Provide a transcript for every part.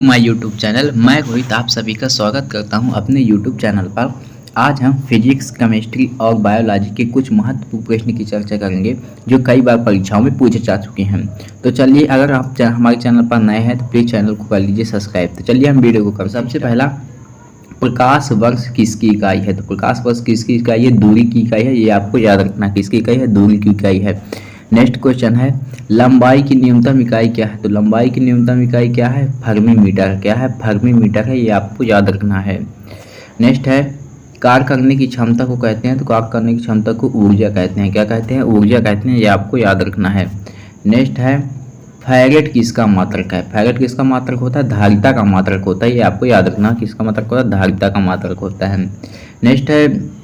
My YouTube channel. मैं रोहित आप सभी का स्वागत करता हूं अपने यूट्यूब चैनल पर। आज हम फिजिक्स, केमिस्ट्री और बायोलॉजी के कुछ महत्वपूर्ण प्रश्न की चर्चा करेंगे जो कई बार परीक्षाओं में पूछे जा चुके हैं। तो चलिए, अगर आप हमारे चैनल पर नए हैं तो प्लीज़ चैनल को कर लीजिए सब्सक्राइब। तो चलिए हम वीडियो को कर सबसे पहला, प्रकाश वर्ष किसकी इकाई है? तो प्रकाश वर्ष किसकी इकाई है? दूरी की इकाई है। ये आपको याद रखना, किसकी इकाई है? दूरी की इकाई है। नेक्स्ट क्वेश्चन है, लंबाई की न्यूनतम इकाई क्या है? तो लंबाई की न्यूनतम इकाई क्या है? फर्मी-मीटर। क्या है? फर्मी-मीटर है, ये आपको याद रखना है। नेक्स्ट है, कार्य करने की क्षमता को कहते हैं? तो कार्य करने की क्षमता को ऊर्जा कहते हैं। क्या कहते हैं? ऊर्जा कहते हैं, ये आपको याद रखना है। नेक्स्ट है, फैरेड किसका मात्रक है? फैरेड किसका मात्रक होता है? धारिता का मात्रक होता है, ये आपको याद रखना। किसका मात्रक होता है? धारिता का मात्रक होता है। नेक्स्ट है,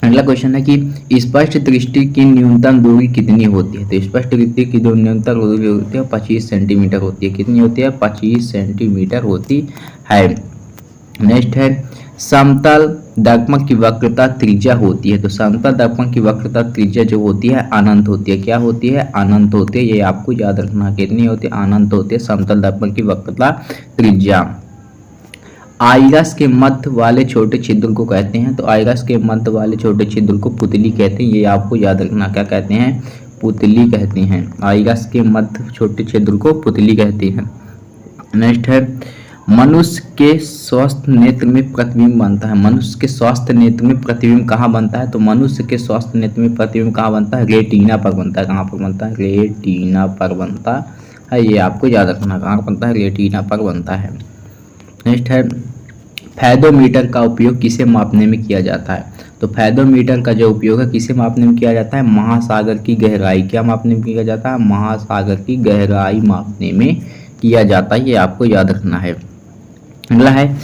अगला क्वेश्चन है कि स्पष्ट दृष्टि की न्यूनतम दूरी कितनी होती है? तो स्पष्ट दृष्टि की जो न्यूनतम दूरी होती है 25 सेंटीमीटर होती है। कितनी होती है? 25 सेंटीमीटर होती है। नेक्स्ट है, समतल दर्पण की वक्रता त्रिज्या होती है। तो समतल दर्पण की वक्रता त्रिज्या जो होती है अनंत होती है। क्या होती है? अनंत होती है, ये आपको याद रखना। कितनी होती है? अनंत होती है समतल दर्पण की वक्रता त्रिज्या। आइरस के मध्य वाले छोटे छिद्र को कहते हैं? तो आइरस के मध्य वाले छोटे छिद्र को पुतली कहते हैं, ये आपको याद रखना। क्या कहते हैं? पुतली कहते हैं। आइरस के मध्य छोटे छिद्र को पुतली कहते हैं। नेक्स्ट है, मनुष्य के स्वस्थ नेत्र में प्रतिबिंब बनता है। मनुष्य के स्वस्थ नेत्र में प्रतिबिंब कहाँ बनता है? तो मनुष्य के स्वस्थ नेत्र में प्रतिबिंब कहाँ बनता है? रेटिना पर बनता है। कहाँ पर बनता है? रेटिना पर बनता है, ये आपको याद रखना। कहाँ बनता है? रेटिना पर बनता है। नेक्स्ट है, फैदोमीटर का उपयोग किसे मापने में किया जाता है? तो फैदोमीटर का जो उपयोग है किसे मापने में किया जाता है? महासागर की गहराई। क्या मापने में किया जाता है? महासागर की गहराई मापने में किया जाता है, ये आपको याद रखना है। अगला है,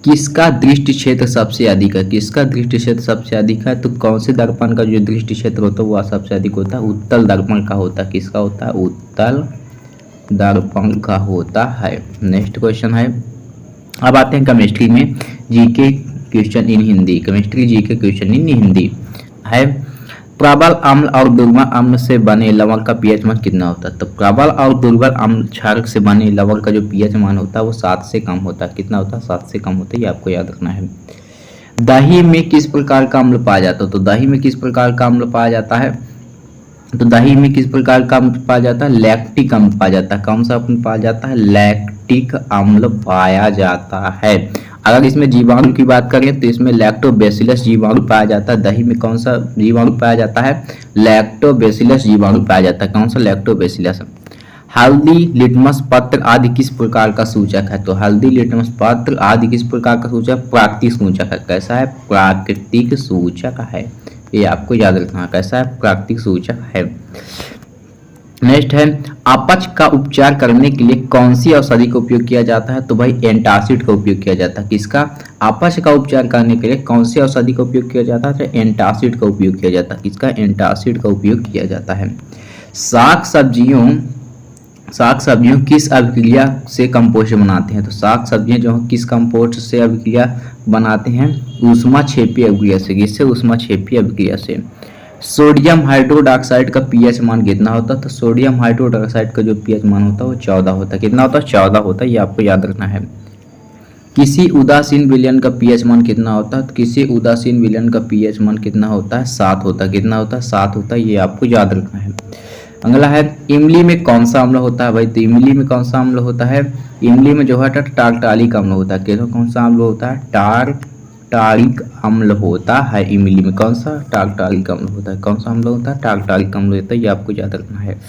किसका दृष्टि क्षेत्र सबसे अधिक है? किसका दृष्टि क्षेत्र सबसे अधिक है? तो कौन से दर्पण का जो दृष्टि क्षेत्र होता है वह सबसे अधिक होता है? उत्तल दर्पण का होता है। किसका होता है? उत्तल दर्पण का होता है। नेक्स्ट क्वेश्चन है, अब आते हैं केमिस्ट्री में GK question in Hindi. Chemistry GK question in Hindi है, प्रबल अम्ल और दुर्बल अम्ल से बने लवण का पीएच मान कितना होता है? तो प्रबल और दुर्बल अम्ल क्षारक से बने लवण का जो पीएच मान होता है वो 7 से कम होता है। कितना होता है? 7 से कम होता है, ये आपको याद रखना है। दही में किस प्रकार का अम्ल पाया जाता है? तो दही में किस प्रकार का अम्ल पाया जाता है? तो दही में किस प्रकार का अम्ल पाया जाता है? लैक्टिक अम्ल पाया जाता है। कौन सा अम्ल पाया जाता है? लैक्टिक अम्ल पाया जाता है। अगर इसमें जीवाणु की बात करें तो इसमें लैक्टोबैसिलस जीवाणु पाया जाता है। दही में कौन सा जीवाणु पाया जाता है? लैक्टोबैसिलस जीवाणु पाया जाता है। कौन सा? लैक्टोबैसिलस। हल्दी, लिटमस पत्र आदि किस प्रकार का सूचक है? तो हल्दी, लिटमस पत्र आदि किस प्रकार का सूचक? प्राकृतिक सूचक है। कैसा है? प्राकृतिक सूचक है, ये आपको याद रखना। कैसा है? प्राकृतिक सूचक है। नेक्स्ट है, अपच का उपचार करने के लिए कौन सी औषधि का उपयोग किया जाता है? तो भाई एंटासिड का उपयोग किया जाता है। किसका? अपच का उपचार करने के लिए कौन सी औषधि का उपयोग किया जाता है? तो एंटासिड का उपयोग किया जाता है। किसका? एंटासिड का उपयोग किया जाता है। साग सब्जियों किस अभिक्रिया से कंपोस्ट बनाते हैं? तो साग सब्जियां जो किस कंपोस्ट से अभिक्रिया बनाते हैं? ऊष्माक्षेपी अभिक्रिया से। किससे? ऊष्माक्षेपी अभिक्रिया से। सोडियम हाइड्रोक्साइड का पीएच मान कितना होता है? तो सोडियम हाइड्रोक्साइड का जो पीएच मान होता है वो 14 होता है। कितना होता है? 14 होता है, ये आपको याद रखना है। किसी उदासीन विलयन का पीएच मान कितना होता है? तो किसी उदासीन विलयन का पीएच मान कितना होता है? 7 होता है। कितना होता है? 7 होता है, ये आपको याद रखना है। अगला है, इमली में कौन सा अम्ल होता है? भाई तो इमली में कौन सा अम्ल होता है? इमली में जो है टार्टारिक अम्ल होता है। कैसा? कौन सा अम्ल होता है? टार्टारिक अम्ल होता है। इमली में कौन सा? टार्टारिक अम्ल होता है। कौन सा अम्ल होता है? टार्टारिक अम्ल होता है, ये आपको याद रखना है।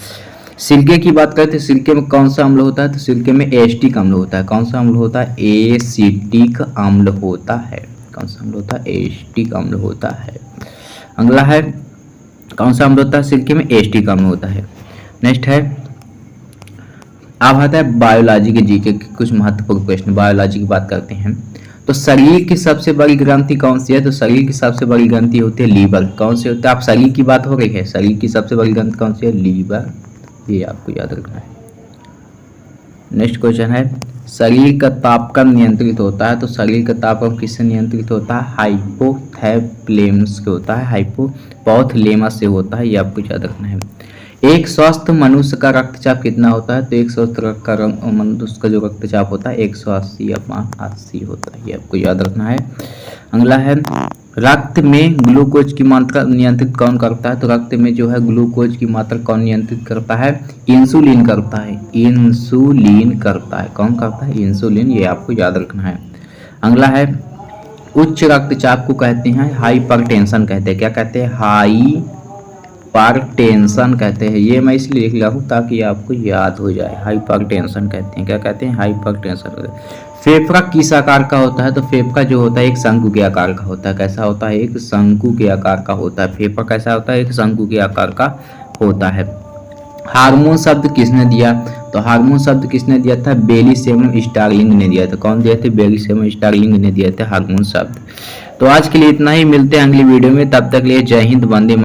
सिरके की बात करते हैं, सिरके में कौन सा अम्ल होता है? तो सिरके में एसिटिक अम्ल होता है। कौन सा अम्ल होता है? एसिटिक अम्ल होता है। कौन सा अम्ल होता है? एसिटिक अम्ल होता है। अगला है, कौन सा अम्ल होता है? सिरके में एसिटिक अम्ल होता है। नेक्स्ट है, अब आता है बायोलॉजी के जीके के कुछ महत्वपूर्ण प्रश्न। बायोलॉजी की बात करते हैं, तो शरीर की सबसे बड़ी ग्रंथि कौन सी है? तो शरीर की सबसे बड़ी ग्रंथि होती है लीवर। कौन सी होती है? आप शरीर की बात हो रही है, शरीर की सबसे बड़ी ग्रंथि कौन सी है? लीवर, ये आपको याद रखना है। नेक्स्ट क्वेश्चन है, शरीर का तापक्रम नियंत्रित होता है। तो शरीर का तापक्रम किससे नियंत्रित होता है? हाइपोथैलेमस से होता है। हाइपोथैलेमस से होता है, ये आपको याद रखना है। एक स्वस्थ मनुष्य का रक्तचाप कितना होता है? तो एक स्वस्थ मनुष्य का जो रक्तचाप होता है 180/80 होता है, ये आपको याद रखना है। अगला है, रक्त में ग्लूकोज की मात्रा नियंत्रित कौन करता है? तो रक्त में जो है ग्लूकोज की मात्रा कौन नियंत्रित करता है? इंसुलिन करता है, इंसुलिन करता है। कौन करता है? इंसुलिन, ये आपको याद रखना है। अगला है, उच्च रक्तचाप को कहते हैं हाइपरटेंशन कहते हैं। क्या कहते हैं? हाइपरटेंशन कहते हैं। ये मैं इसलिए लिख रहा हूँ ताकि आपको याद हो जाए। हाइपरटेंशन कहते हैं। क्या कहते हैं? हाइपरटेंशन। फेफड़ा किस आकार का होता है? तो फेफड़ा जो होता है एक शंकु के आकार का होता है। कैसा होता है? एक शंकु के आकार का होता है। फेफड़ा कैसा होता है? एक शंकु के आकार का होता है। हार्मोन शब्द किसने दिया? तो हार्मोन शब्द किसने दिया था? बेलीसेम स्टार्लिंग ने दिया था। कौन दिया था? बेलीसेम स्टार्लिंग ने दिया था हार्मोन शब्द। तो आज के लिए इतना ही, मिलते हैं अगली वीडियो में, तब तक लिए जय हिंद, वंदे।